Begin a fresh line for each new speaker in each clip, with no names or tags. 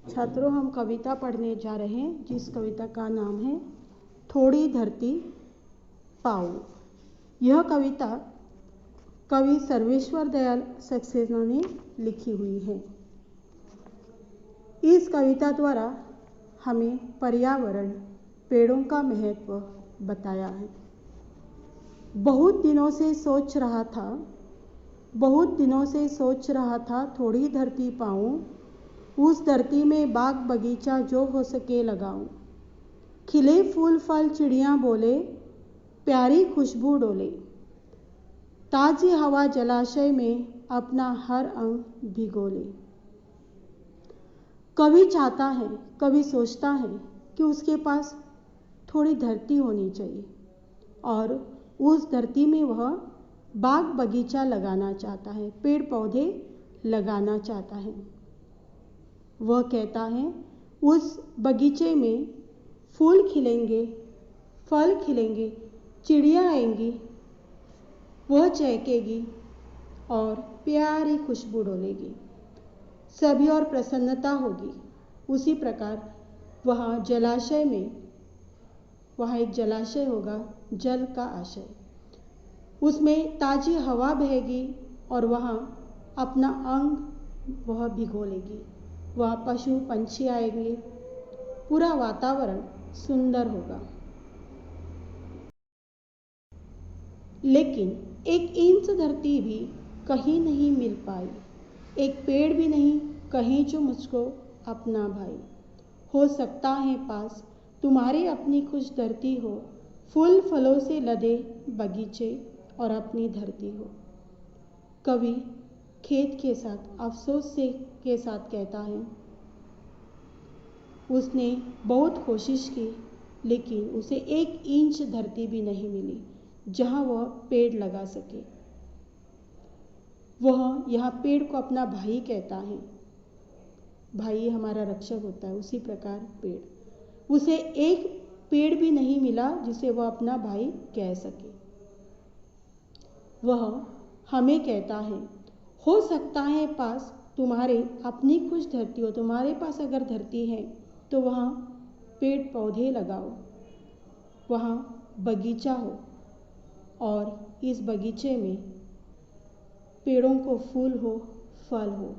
छात्रों, हम कविता पढ़ने जा रहे हैं जिस कविता का नाम है थोड़ी धरती पाओ। यह कविता कवि सर्वेश्वर दयाल सक्सेना ने लिखी हुई है। इस कविता द्वारा हमें पर्यावरण, पेड़ों का महत्व बताया है। बहुत दिनों से सोच रहा था थोड़ी धरती पाऊं, उस धरती में बाग बगीचा जो हो सके लगाऊं। खिले फूल फल चिड़ियां बोले, प्यारी खुशबू डोले। ताजी हवा जलाशय में अपना हर अंग भिगोले। कवि सोचता है कि उसके पास थोड़ी धरती होनी चाहिए और उस धरती में वह बाग बगीचा लगाना चाहता है, पेड़ पौधे लगाना चाहता है। वह कहता है उस बगीचे में फूल खिलेंगे, फल खिलेंगे, चिड़िया आएंगी, वह चहकेगी और प्यारी खुशबू डोलेगी, सभी और प्रसन्नता होगी। उसी प्रकार वहाँ एक जलाशय होगा, जल का आशय, उसमें ताजी हवा बहेगी और वहाँ अपना अंग वह भिगो लेगी। वहाँ पशु पंछी आएंगे, पूरा वातावरण सुंदर होगा। लेकिन एक इंच धरती भी कहीं नहीं मिल पाई, एक पेड़ भी नहीं कहीं जो मुझको अपना भाई। हो सकता है पास तुम्हारे अपनी कुछ धरती हो, फूल फलों से लदे बगीचे और अपनी धरती हो। कवि खेद के साथ, अफसोस के साथ कहता है उसने बहुत कोशिश की लेकिन उसे एक इंच धरती भी नहीं मिली जहां वह पेड़ लगा सके। वह यहाँ पेड़ को अपना भाई कहता है, भाई हमारा रक्षक होता है। उसी प्रकार उसे एक पेड़ भी नहीं मिला जिसे वह अपना भाई कह सके। वह हमें कहता है, हो सकता है पास तुम्हारे अपनी कुछ धरती हो, तुम्हारे पास अगर धरती है तो वहाँ पेड़ पौधे लगाओ, वहाँ बगीचा हो और इस बगीचे में पेड़ों को फूल हो, फल हो,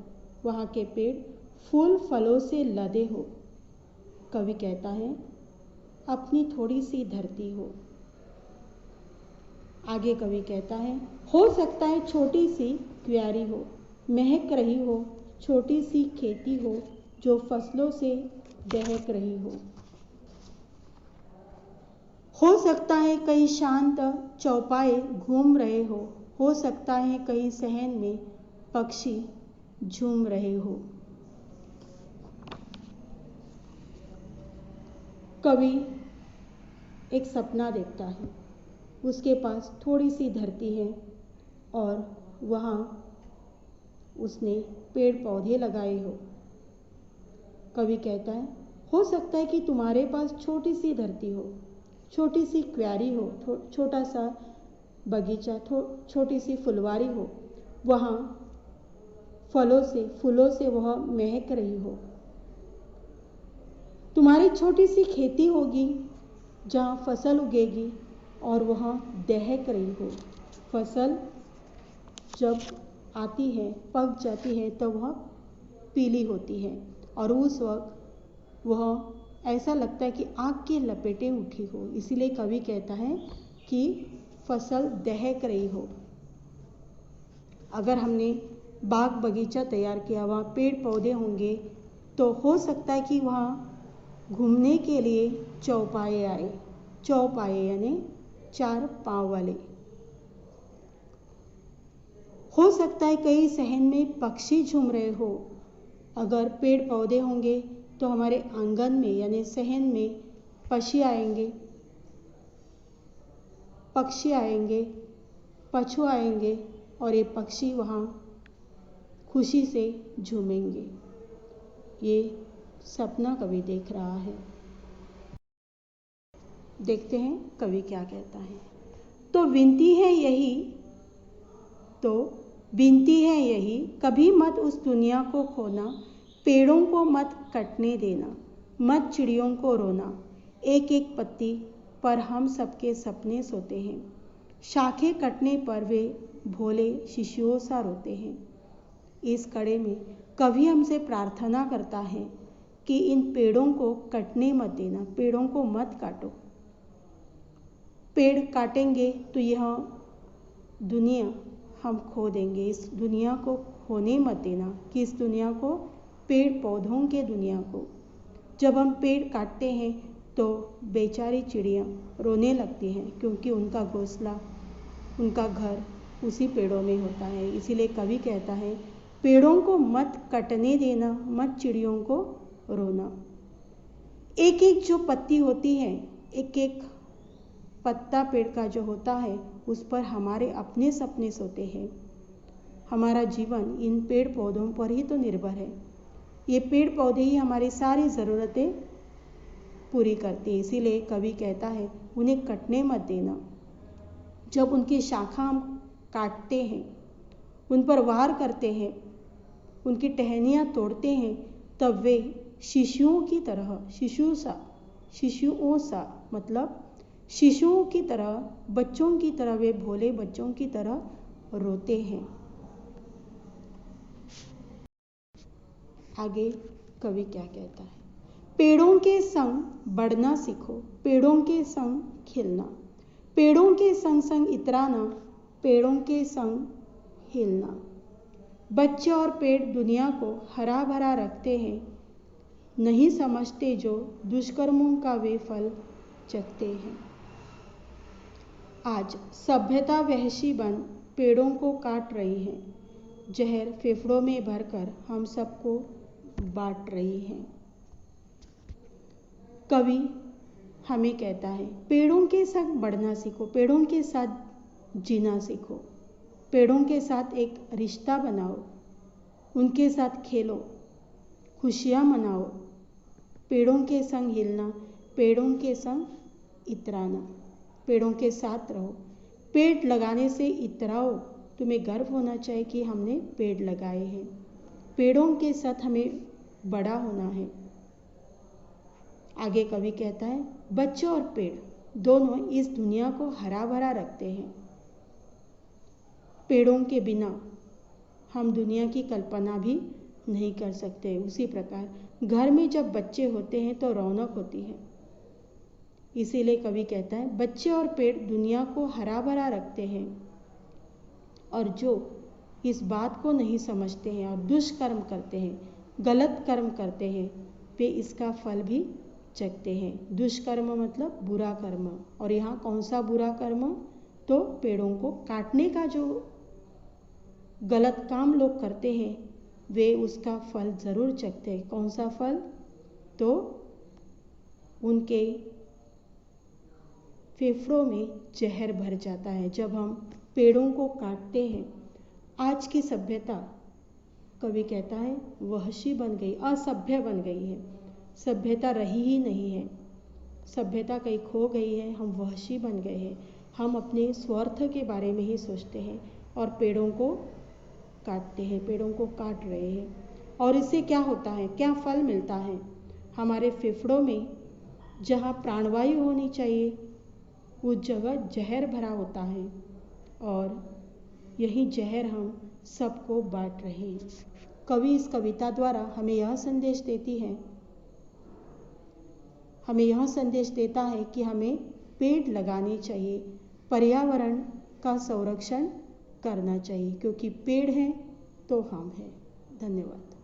वहाँ के पेड़ फूल फलों से लदे हो। कवि कहता है अपनी थोड़ी सी धरती हो। आगे कवि कहता है, हो सकता है छोटी सी क्यारी हो, महक रही हो, छोटी सी खेती हो जो फसलों से दहक रही हो सकता है कहीं शांत चौपाए घूम रहे हो सकता है कहीं सहन में पक्षी झूम रहे हो। कवि एक सपना देखता है, उसके पास थोड़ी सी धरती है और वहाँ उसने पेड़ पौधे लगाए हो। कवि कहता है, हो सकता है कि तुम्हारे पास छोटी सी धरती हो, छोटी सी क्यारी हो, छोटा सा बगीचा, छोटी सी फुलवारी हो, वहाँ फूलों से वह महक रही हो। तुम्हारी छोटी सी खेती होगी जहाँ फसल उगेगी और वह दहक रही हो। फसल जब आती है, पक जाती है तो वह पीली होती है और उस वक्त वह ऐसा लगता है कि आग की लपेटें उठी हो। इसीलिए कवि कहता है कि फसल दहक रही हो। अगर हमने बाग बगीचा तैयार किया, वहाँ पेड़ पौधे होंगे तो हो सकता है कि वहाँ घूमने के लिए चौपाए आए। चौपाए यानी 4 पाँव वाले। हो सकता है कई सहन में पक्षी झूम रहे हो। अगर पेड़ पौधे होंगे तो हमारे आंगन में यानी सहन में पक्षी आएंगे, पशु आएंगे और ये पक्षी वहाँ खुशी से झूमेंगे। ये सपना कवि देख रहा है। देखते हैं कवि क्या कहता है। तो विनती है यही कभी मत उस दुनिया को खोना, पेड़ों को मत कटने देना, मत चिड़ियों को रोना, एक एक पत्ती पर हम सबके सपने सोते हैं। शाखें कटने पर वे भोले शिशुओं सा रोते हैं। इस कड़े में कवि हमसे प्रार्थना करता है कि इन पेड़ों को कटने मत देना, पेड़ों को मत काटो। पेड़ काटेंगे तो यह दुनिया हम खो देंगे। इस दुनिया को खोने मत देना, कि इस दुनिया को, पेड़ पौधों के दुनिया को। जब हम पेड़ काटते हैं तो बेचारी चिड़ियाँ रोने लगती हैं, क्योंकि उनका घोंसला, उनका घर उसी पेड़ों में होता है। इसीलिए कवि कहता है, पेड़ों को मत कटने देना, मत चिड़ियों को रोना। एक एक जो पत्ती होती है, एक एक पत्ता पेड़ का जो होता है, उस पर हमारे अपने सपने सोते हैं। हमारा जीवन इन पेड़ पौधों पर ही तो निर्भर है। ये पेड़ पौधे ही हमारी सारी ज़रूरतें पूरी करते हैं। इसीलिए कवि कहता है, उन्हें कटने मत देना। जब उनकी शाखा हम काटते हैं, उन पर वार करते हैं, उनकी टहनियाँ तोड़ते हैं, तब वे शिशुओं की तरह, शिशुओं सा मतलब शिशुओं की तरह, बच्चों की तरह, वे भोले बच्चों की तरह रोते हैं। आगे कवि क्या कहता है, पेड़ों के संग बढ़ना सीखो, पेड़ों के संग खिलना, पेड़ों के संग संग इतराना, पेड़ों के संग हिलना। बच्चे और पेड़ दुनिया को हरा भरा रखते हैं, नहीं समझते जो दुष्कर्मों का वे फल चखते हैं। आज सभ्यता वहशी बन पेड़ों को काट रही है, जहर फेफड़ों में भरकर हम सबको बांट रही है। कवि हमें कहता है, पेड़ों के संग बढ़ना सीखो, पेड़ों के साथ जीना सीखो, पेड़ों के साथ एक रिश्ता बनाओ, उनके साथ खेलो, खुशियाँ मनाओ, पेड़ों के संग हिलना, पेड़ों के संग इतराना, पेड़ों के साथ रहो। पेड़ लगाने से इतराओ, तुम्हें गर्व होना चाहिए कि हमने पेड़ लगाए हैं। पेड़ों के साथ हमें बड़ा होना है। आगे कवि कहता है, बच्चे और पेड़ दोनों इस दुनिया को हरा भरा रखते हैं। पेड़ों के बिना हम दुनिया की कल्पना भी नहीं कर सकते। उसी प्रकार घर में जब बच्चे होते हैं तो रौनक होती है। इसीलिए कवि कहता है, बच्चे और पेड़ दुनिया को हरा भरा रखते हैं, और जो इस बात को नहीं समझते हैं और दुष्कर्म करते हैं, गलत कर्म करते हैं, वे इसका फल भी चखते हैं। दुष्कर्म मतलब बुरा कर्म, और यहाँ कौन सा बुरा कर्म? तो पेड़ों को काटने का जो गलत काम लोग करते हैं, वे उसका फल जरूर चखते हैं। कौन सा फल? तो उनके फेफड़ों में जहर भर जाता है जब हम पेड़ों को काटते हैं। आज की सभ्यता, कवि कहता है, वहशी बन गई, असभ्य बन गई है। सभ्यता रही ही नहीं है, सभ्यता कहीं खो गई है। हम वहशी बन गए हैं, हम अपने स्वार्थ के बारे में ही सोचते हैं और पेड़ों को काटते हैं, पेड़ों को काट रहे हैं। और इससे क्या होता है, क्या फल मिलता है? हमारे फेफड़ों में जहाँ प्राणवायु होनी चाहिए, उस जगह जहर भरा होता है, और यही जहर हम सबको बांट रहे हैं। कवि इस कविता द्वारा हमें यह संदेश देता है कि हमें पेड़ लगाने चाहिए, पर्यावरण का संरक्षण करना चाहिए, क्योंकि पेड़ हैं तो हम हैं। धन्यवाद।